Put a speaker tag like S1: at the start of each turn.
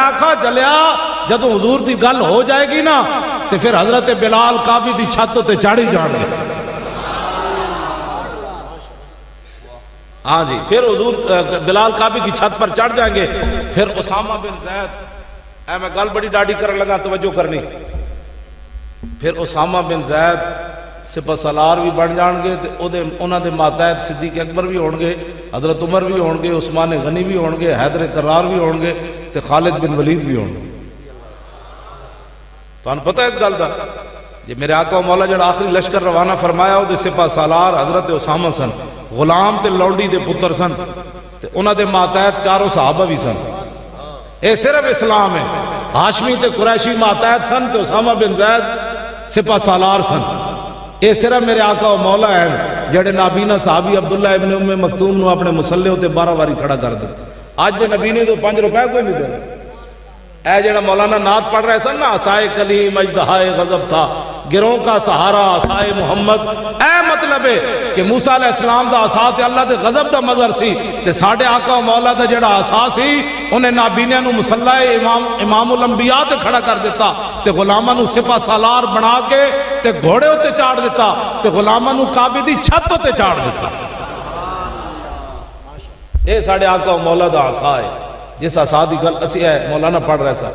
S1: آکھا جلیا جدو حضور دی گل ہو جائے گی نا تے پھر حضرت بلال کعبے دی چھت تے چڑھی جان گے. ہاں جی پھر حضور بلال کعبے کی چھت پر چڑھ جائیں گے. پھر اسامہ بن زید، میں گل بڑی ڈاڈی کرنے لگا، توجہ کرنی. پھر اسامہ بن زید سپہ سالار بھی بن جان گے، انہاں دے ماتحت صدیق اکبر بھی ہون گے، حضرت عمر بھی ہون گے، عثمان غنی بھی ہون گے، حیدر کرار بھی ہون گے، تے خالد بن ولید بھی ہون گے. تو انہوں پتہ ہے اس گل دا جی میرے آقا و مولا جڑا آخری لشکر روانہ فرمایا وہ دے سپہ سالار حضرت اسامہ سن، غلام تے لونڈی دے پتر سن، تے انہاں دے ماتحت چاروں صحابہ بھی سن. اے صرف اسلام ہے. ہاشمی تے قریشی ماتحت سن تے اسامہ بن زید سپہ سالار سن. اے صرف میرے آقا و مولا ہیں جڑے نابینا صحابی عبداللہ ابن ام مکتوم نو اپنے مسلح تے 12 باری کھڑا کر دیتا. آج دے نبی نے تو 5 روپے کوئی نہیں دے. اے جڑا مولانا نعت پڑھ رہے سن نا، عصائے کلیم اژدہائے غضب تھا، گروہ کا سہارا عصائے محمد. اے مطلب ہے کہ موسیٰ علیہ السلام دا عصا تے اللہ دے غضب دا مظہر سی، تے ساڈے آقا و مولا دا جڑا عصا سی انہیں نابینیاں نو مسلح امام الانبیاء تے کھڑا کر دیتا، تے غلاماں نو سپہ سالار بنا کے تے گھوڑے ہوتے چاڑ دیتا، تے غلاماں نو کعبے دی چھت ہوتے چاڑ دیتا. اے ساڈے آقا و مولا دا عصا ہے جس عصا دی گل اسی ہے مولانا پڑھ رہے سا.